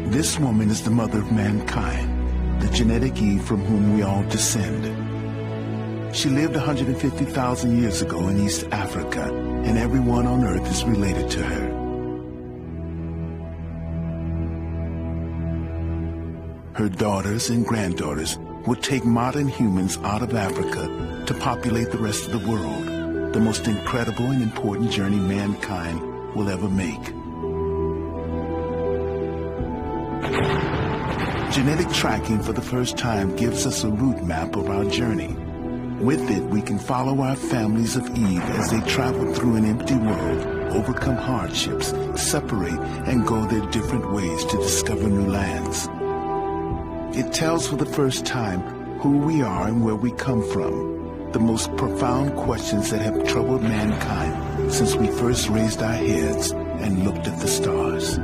This woman is the mother of mankind, the genetic Eve from whom we all descend. She lived 150,000 years ago in East Africa, and everyone on Earth is related to her. Her daughters and granddaughters will take modern humans out of Africa to populate the rest of the world, the most incredible and important journey mankind will ever make. Genetic tracking for the first time gives us a route map of our journey. With it, we can follow our families of Eve as they travel through an empty world, overcome hardships, separate, and go their different ways to discover new lands. It tells for the first time who we are and where we come from, the most profound questions that have troubled mankind since we first raised our heads and looked at the stars.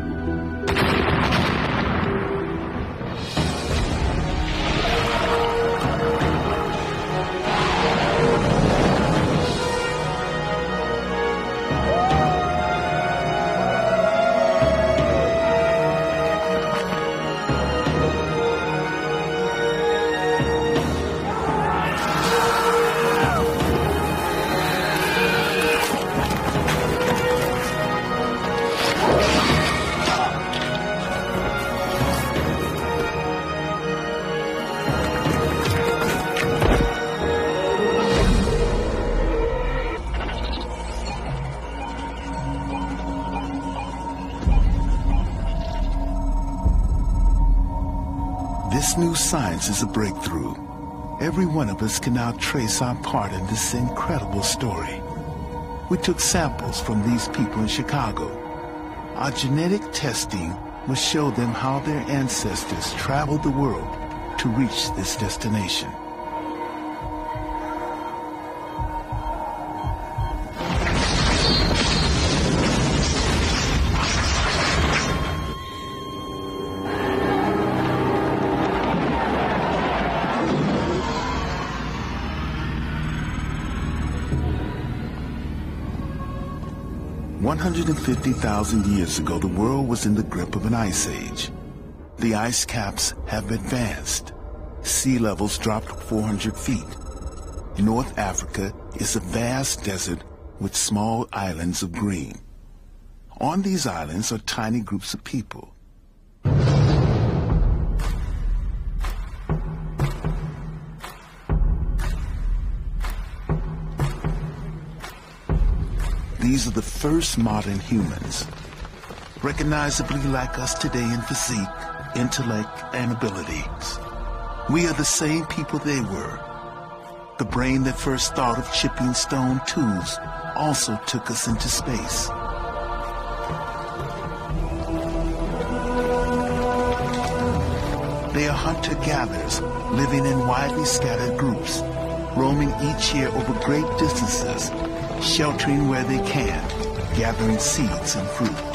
This new science is a breakthrough. Every one of us can now trace our part in this incredible story. We took samples from these people in Chicago. Our genetic testing will show them how their ancestors traveled the world to reach this destination. $150,000 years ago, the world was in the grip of an ice age. The ice caps have advanced. Sea levels dropped 400 feet. North Africa is a vast desert with small islands of green. On these islands are tiny groups of people. These are the first modern humans, recognizably like us today in physique, intellect, and abilities. We are the same people they were. The brain that first thought of chipping stone tools also took us into space. They are hunter-gatherers living in widely scattered groups, roaming each year over great distances, sheltering where they can, gathering seeds and fruit.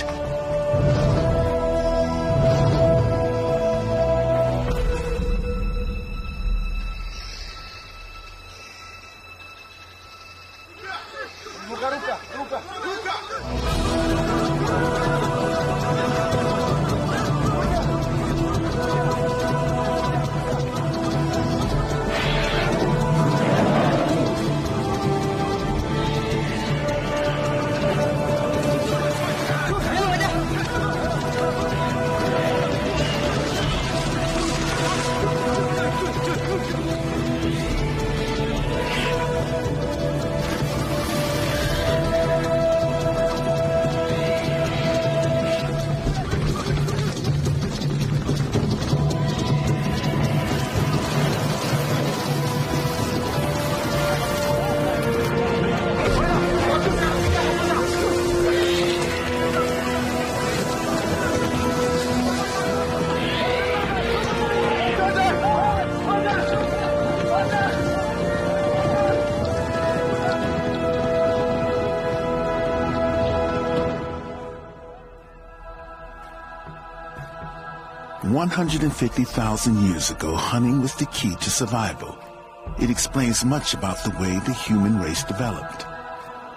$150,000 years ago, hunting was the key to survival. It explains much about the way the human race developed.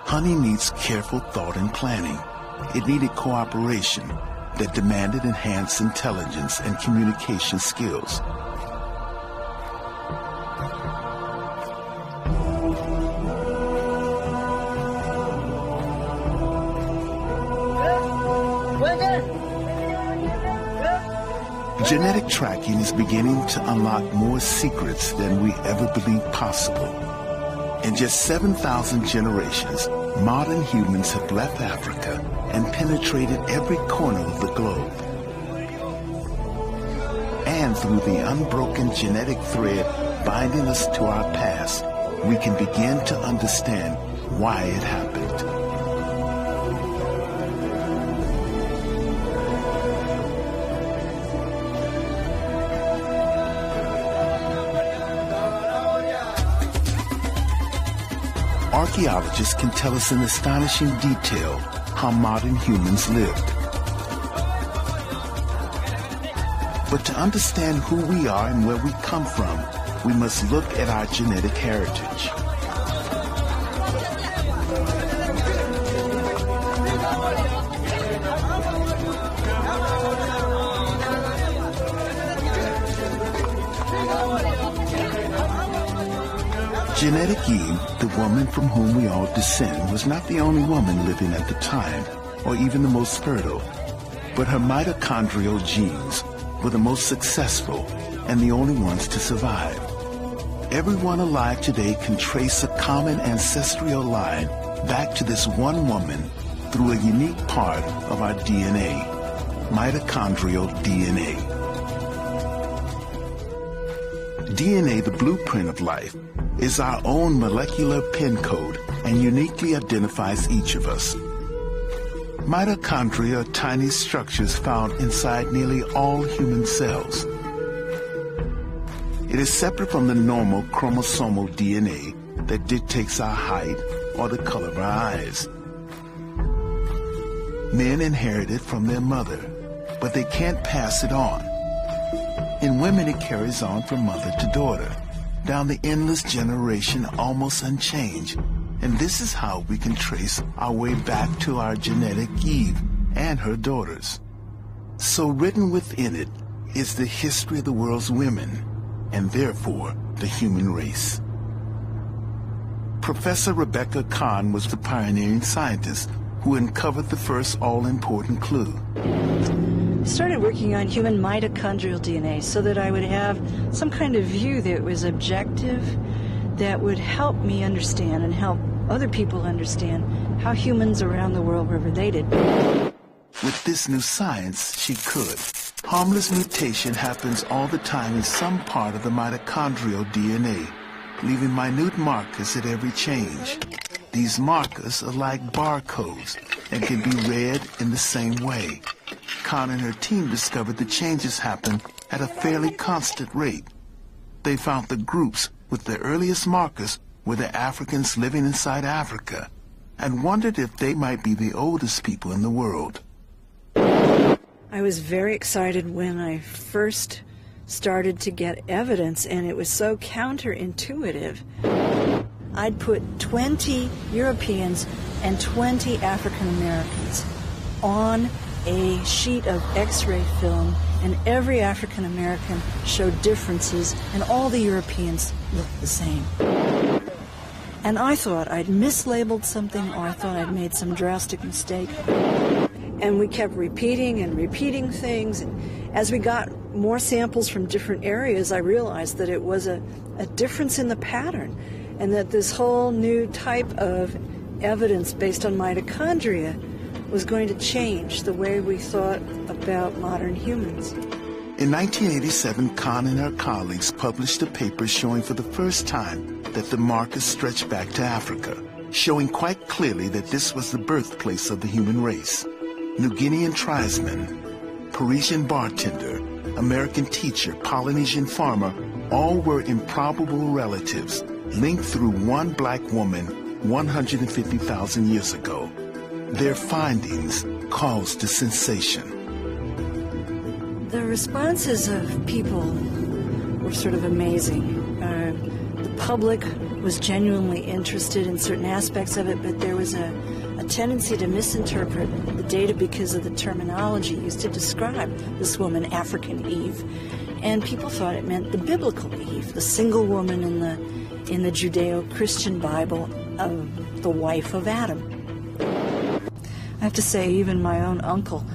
Hunting needs careful thought and planning. It needed cooperation, that demanded enhanced intelligence and communication skills. Genetic tracking is beginning to unlock more secrets than we ever believed possible. In just 7,000 generations, modern humans have left Africa and penetrated every corner of the globe. And through the unbroken genetic thread binding us to our past, we can begin to understand why it happened. Archaeologists can tell us in astonishing detail how modern humans lived. But to understand who we are and where we come from, we must look at our genetic heritage. Genetic Eve, the woman from whom we all descend, was not the only woman living at the time, or even the most fertile, but her mitochondrial genes were the most successful and the only ones to survive. Everyone alive today can trace a common ancestral line back to this one woman through a unique part of our DNA, mitochondrial DNA. DNA, the blueprint of life, is our own molecular pin code and uniquely identifies each of us. Mitochondria are tiny structures found inside nearly all human cells. It is separate from the normal chromosomal DNA that dictates our height or the color of our eyes. Men inherit it from their mother, but they can't pass it on. In women, it carries on from mother to daughter, down the endless generation almost unchanged. And this is how we can trace our way back to our genetic Eve and her daughters. So written within it is the history of the world's women, and therefore the human race. Professor Rebecca Kahn was the pioneering scientist who uncovered the first all-important clue. I started working on human mitochondrial DNA so that I would have some kind of view that was objective, that would help me understand and help other people understand how humans around the world were related. With this new science, she could. Harmless mutation happens all the time in some part of the mitochondrial DNA, leaving minute markers at every change. These markers are like barcodes and can be read in the same way. Kahn and her team discovered the changes happen at a fairly constant rate. They found the groups with the earliest markers were the Africans living inside Africa and wondered if they might be the oldest people in the world. I was very excited when I first started to get evidence, and it was so counterintuitive. I'd put 20 Europeans and 20 African Americans on a sheet of X-ray film, and every African American showed differences, and all the Europeans looked the same. And I thought I'd mislabeled something, or I thought I'd made some drastic mistake. And we kept repeating and repeating things. And as we got more samples from different areas, I realized that it was a difference in the pattern, and that this whole new type of evidence based on mitochondria was going to change the way we thought about modern humans. In 1987, Kahn and her colleagues published a paper showing for the first time that the markers stretched back to Africa, showing quite clearly that this was the birthplace of the human race. New Guinean tribesman, Parisian bartender, American teacher, Polynesian farmer, all were improbable relatives linked through one black woman 150,000 years ago. Their findings caused a sensation. The responses of people were sort of amazing. The public was genuinely interested in certain aspects of it, but there was a a tendency to misinterpret the data because of the terminology used to describe this woman, African Eve. And people thought it meant the biblical Eve, the single woman in the Judeo-Christian Bible of the wife of Adam. I have to say, even my own uncle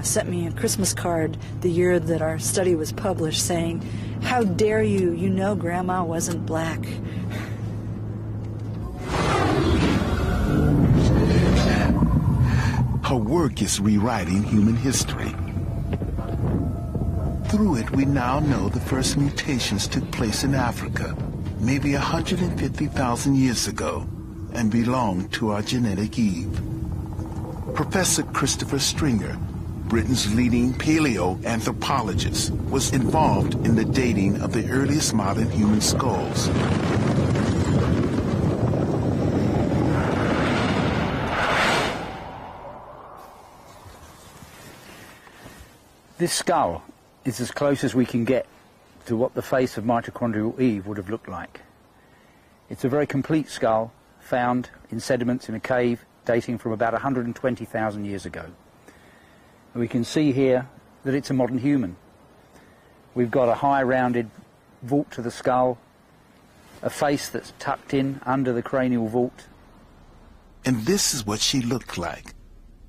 sent me a Christmas card the year that our study was published saying, "How dare you, you know Grandma wasn't black." Her work is rewriting human history. Through it, we now know the first mutations took place in Africa, maybe 150,000 years ago, and belonged to our genetic Eve. Professor Christopher Stringer, Britain's leading paleoanthropologist, was involved in the dating of the earliest modern human skulls. This skull is as close as we can get to what the face of mitochondrial Eve would have looked like. It's a very complete skull found in sediments in a cave dating from about 120,000 years ago. And we can see here that it's a modern human. We've got a high rounded vault to the skull, a face that's tucked in under the cranial vault. And this is what she looked like.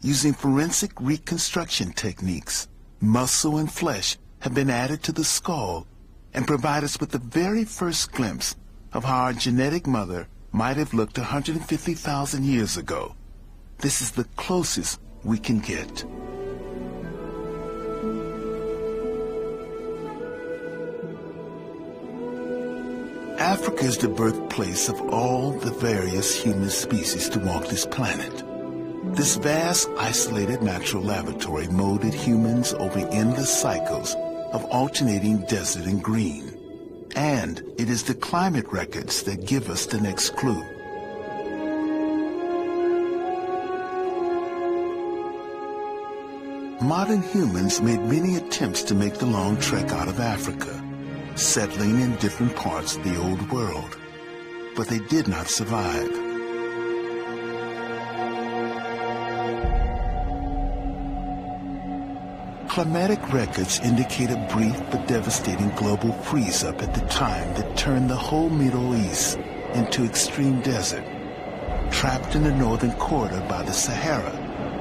Using forensic reconstruction techniques, muscle and flesh have been added to the skull and provide us with the very first glimpse of how our genetic mother might have looked 150,000 years ago. This is the closest we can get. Africa is the birthplace of all the various human species to walk this planet. This vast, isolated natural laboratory molded humans over endless cycles of alternating desert and green. And it is the climate records that give us the next clue. Modern humans made many attempts to make the long trek out of Africa, settling in different parts of the old world, but they did not survive. Climatic records indicate a brief but devastating global freeze-up at the time that turned the whole Middle East into extreme desert. Trapped in the northern corridor by the Sahara,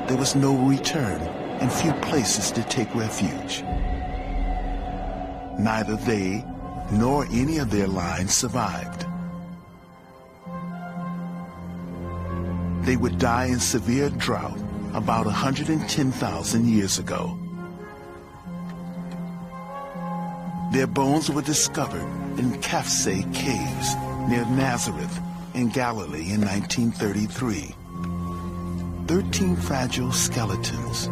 there was no return and few places to take refuge. Neither they nor any of their line survived. They would die in severe drought about 110,000 years ago. Their bones were discovered in Kafse caves near Nazareth in Galilee in 1933. 13 fragile skeletons,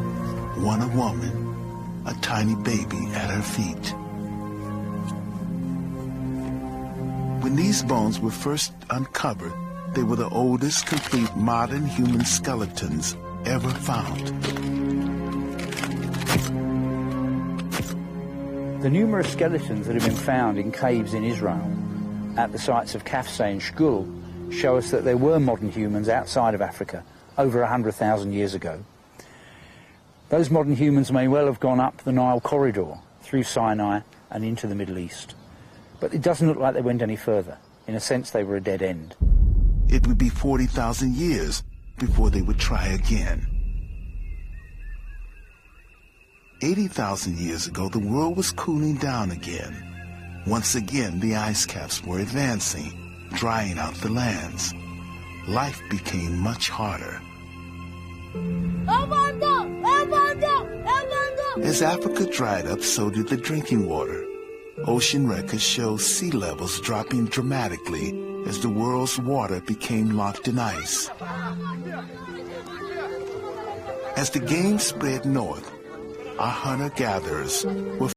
one a woman, a tiny baby at her feet. When these bones were first uncovered, they were the oldest complete modern human skeletons ever found. The numerous skeletons that have been found in caves in Israel at the sites of Kafse and Shkul show us that there were modern humans outside of Africa over 100,000 years ago. Those modern humans may well have gone up the Nile corridor through Sinai and into the Middle East. But it doesn't look like they went any further. In a sense, they were a dead end. It would be 40,000 years before they would try again. 80,000 years ago, the world was cooling down again. Once again, the ice caps were advancing, drying out the lands. Life became much harder. As Africa dried up, so did the drinking water. Ocean records show sea levels dropping dramatically as the world's water became locked in ice. As the game spread north, our hunter-gatherers were